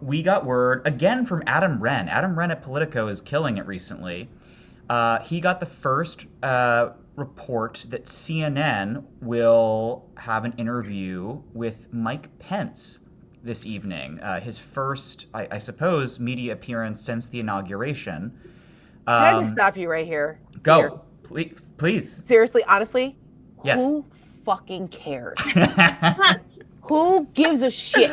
we got word again from Adam Wren. Adam Wren at Politico is killing it recently. He got the first report that CNN will have an interview with Mike Pence this evening. His first, I suppose, media appearance since the inauguration. Can I just stop you right here, Peter? Go, please. Seriously, honestly, Yes. who fucking cares? Who gives a shit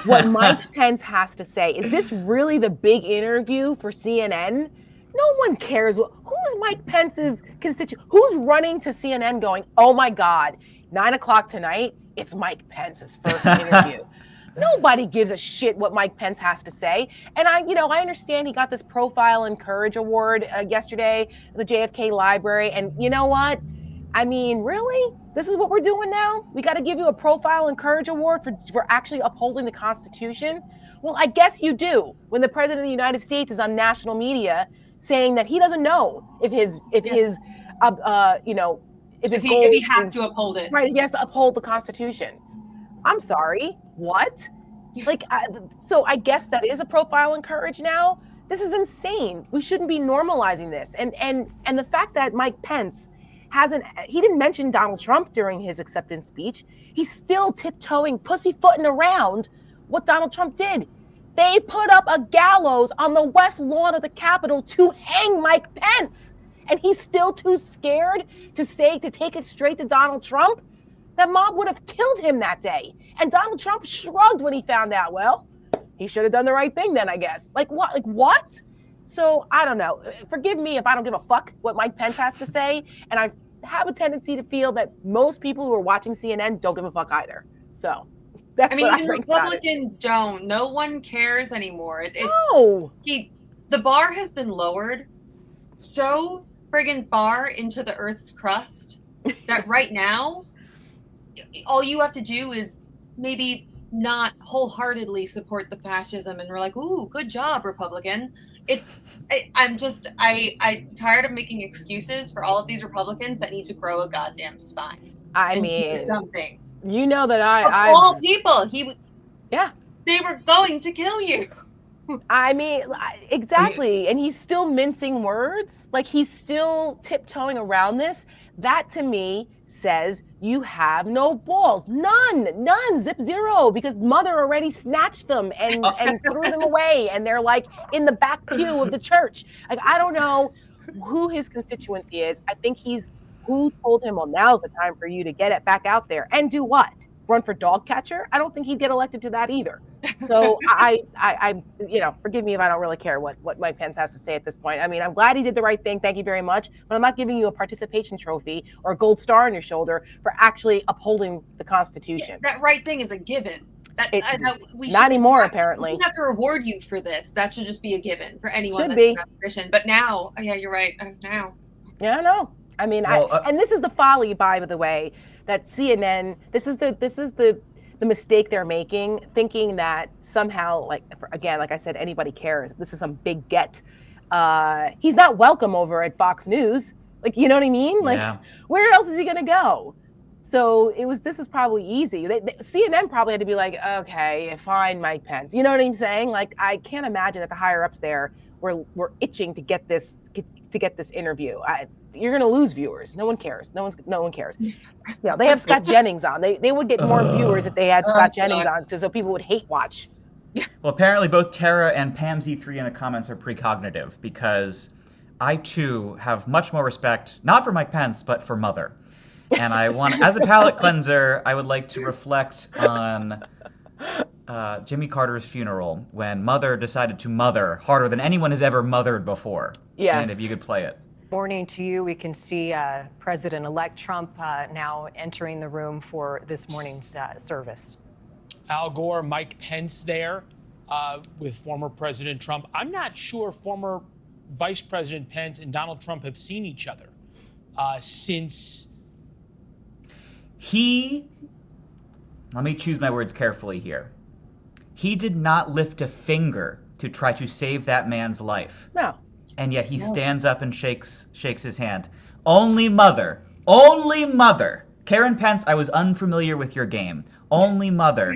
what Mike Pence has to say? Is this really the big interview for CNN? No one cares. Who's Mike Pence's constituent? Who's running to CNN going, oh my God, 9 o'clock tonight, it's Mike Pence's first interview. Nobody gives a shit what Mike Pence has to say. And I understand he got this Profile and Courage Award yesterday at the JFK Library. And you know what? I mean, really? This is what we're doing now? We got to give you a Profile and Courage Award for actually upholding the Constitution? Well, I guess you do when the President of the United States is on national media saying that he doesn't know if he has to uphold it. Right, he has to uphold the Constitution. I'm sorry, what? So I guess that is a Profile in Courage now? This is insane. We shouldn't be normalizing this. And the fact that Mike Pence he didn't mention Donald Trump during his acceptance speech. He's still tiptoeing, pussyfooting around what Donald Trump did. They put up a gallows on the west lawn of the Capitol to hang Mike Pence. And he's still too scared to take it straight to Donald Trump. That mob would have killed him that day. And Donald Trump shrugged when he found out. Well, he should have done the right thing then, I guess. Like what? What? So I don't know. Forgive me if I don't give a fuck what Mike Pence has to say. And I have a tendency to feel that most people who are watching CNN don't give a fuck either. So that's what I even Republicans don't. No one cares anymore. No. The bar has been lowered so friggin' far into the Earth's crust that right now, all you have to do is maybe not wholeheartedly support the fascism, and we're like, ooh, good job, Republican. I'm tired of making excuses for all of these Republicans that need to grow a goddamn spine. I mean, do something. You know that all people, they were going to kill you. I mean, exactly. And he's still mincing words. Like he's still tiptoeing around this. That to me says you have no balls. None, zip zero, because mother already snatched them and threw them away. And they're like in the back pew of the church. Like, I don't know who his constituency is. I think who told him, well, now's the time for you to get it back out there and do what? Run for dog catcher? I don't think he'd get elected to that either. So I forgive me if I don't really care what Mike Pence has to say at this point. I mean, I'm glad he did the right thing. Thank you very much. But I'm not giving you a participation trophy or a gold star on your shoulder for actually upholding the Constitution. That right thing is a given. Not anymore, apparently. We have to reward you for this. That should just be a given for anyone Should that's be. in that position. But now, yeah, you're right. Now. Yeah, I know. I mean, and this is the folly, by the way, that CNN. This is the mistake they're making, thinking that somehow, like I said, anybody cares. This is some big get. He's not welcome over at Fox News. Like, you know what I mean? Like, Where else is he gonna go? So this was probably easy. CNN probably had to be like, okay, fine, Mike Pence. You know what I'm saying? Like, I can't imagine that the higher ups there were itching to get this interview. You're going to lose viewers. No one cares. No one cares. They have Scott Jennings on. They would get more viewers if they had Scott Jennings on, because so people would hate watch. Well, apparently both Tara and Pam Z3 in the comments are precognitive, because I too have much more respect, not for Mike Pence, but for Mother. And I want, as a palate cleanser, I would like to reflect on Jimmy Carter's funeral, when Mother decided to mother harder than anyone has ever mothered before. Yes. And if you could play it. Morning to you. We can see President-elect Trump now entering the room for this morning's service. Al Gore, Mike Pence there with former President Trump. I'm not sure former Vice President Pence and Donald Trump have seen each other since. Let me choose my words carefully here. He did not lift a finger to try to save that man's life. No. And yet he stands up and shakes his hand. Only Mother. Karen Pence, I was unfamiliar with your game. Only Mother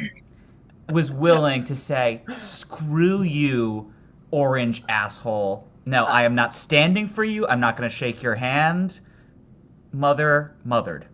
was willing to say, screw you, orange asshole. No, I am not standing for you. I'm not going to shake your hand. Mothered.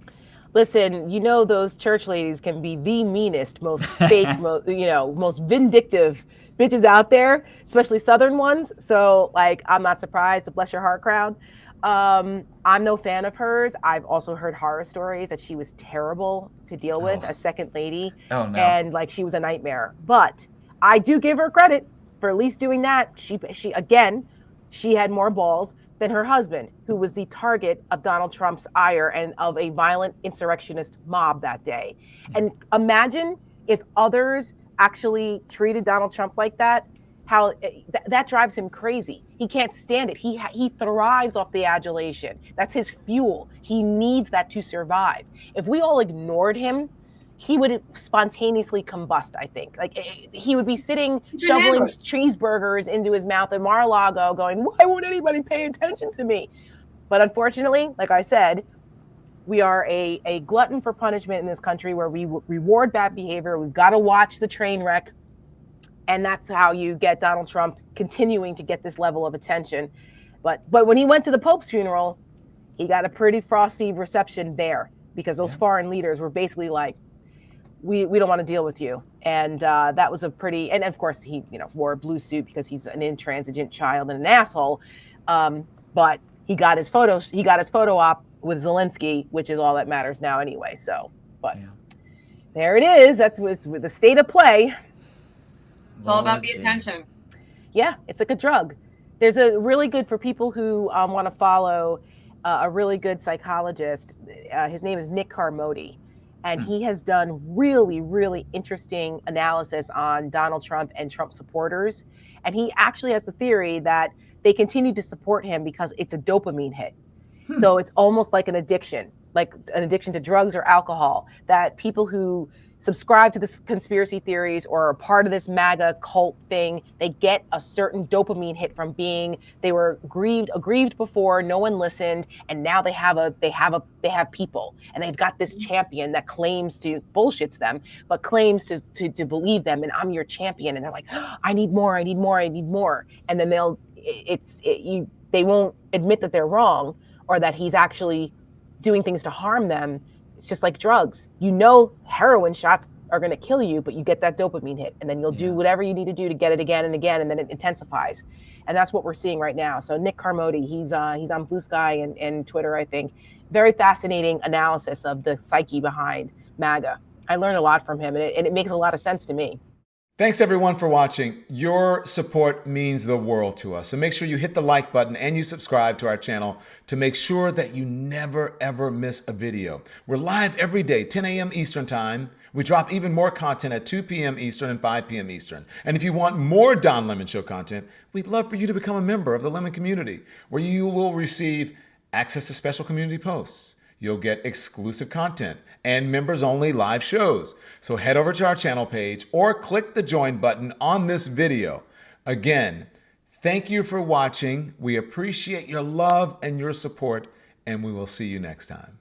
Listen, you know those church ladies can be the meanest, most fake, most vindictive bitches out there, especially Southern ones. So, like, I'm not surprised. The Bless Your Heart crowd. I'm no fan of hers. I've also heard horror stories that she was terrible to deal with as second lady, Oh, no. and like she was a nightmare. But I do give her credit for at least doing that. She had more balls than her husband, who was the target of Donald Trump's ire and of a violent insurrectionist mob that day. And imagine if others actually treated Donald Trump like that, how that drives him crazy. He can't stand it. He thrives off the adulation. That's his fuel. He needs that to survive. If we all ignored him, he would spontaneously combust, I think. Like, he would be sitting shoveling cheeseburgers into his mouth in Mar-a-Lago going, why won't anybody pay attention to me? But unfortunately, like I said, we are a glutton for punishment in this country where we reward bad behavior. We've got to watch the train wreck. And that's how you get Donald Trump continuing to get this level of attention. But when he went to the Pope's funeral, he got a pretty frosty reception there, because those foreign leaders were basically like, we don't want to deal with you. And that was and of course he wore a blue suit because he's an intransigent child and an asshole. But he got his photo op with Zelensky, which is all that matters now anyway. So, but there it is. That's with the state of play. It's all about the attention. Yeah, it's like a drug. There's a really good, for people who want to follow a really good psychologist. His name is Nick Carmody. And he has done really, really interesting analysis on Donald Trump and Trump supporters. And he actually has the theory that they continue to support him because it's a dopamine hit. So it's almost like an addiction to drugs or alcohol, that people who subscribe to this conspiracy theories or are part of this MAGA cult thing, they get a certain dopamine hit from they were aggrieved before, no one listened, and now they have people, and they've got this champion that claims to bullshits them, but claims to believe them, and I'm your champion, and they're like, oh, I need more, and then they won't admit that they're wrong or that he's actually doing things to harm them. It's just like drugs. Heroin shots are going to kill you, but you get that dopamine hit, and then you'll do whatever you need to do to get it again and again, and then it intensifies. And that's what we're seeing right now. So Nick Carmody, he's on Blue Sky and Twitter, I think. Very fascinating analysis of the psyche behind MAGA. I learned a lot from him, and it makes a lot of sense to me. Thanks everyone for watching. Your support means the world to us. So make sure you hit the like button and you subscribe to our channel to make sure that you never ever miss a video. We're live every day, 10 a.m. Eastern time. We drop even more content at 2 p.m. Eastern and 5 p.m. Eastern. And if you want more Don Lemon Show content, we'd love for you to become a member of the Lemon community, where you will receive access to special community posts. You'll get exclusive content and members-only live shows. So head over to our channel page or click the join button on this video. Again, thank you for watching. We appreciate your love and your support, and we will see you next time.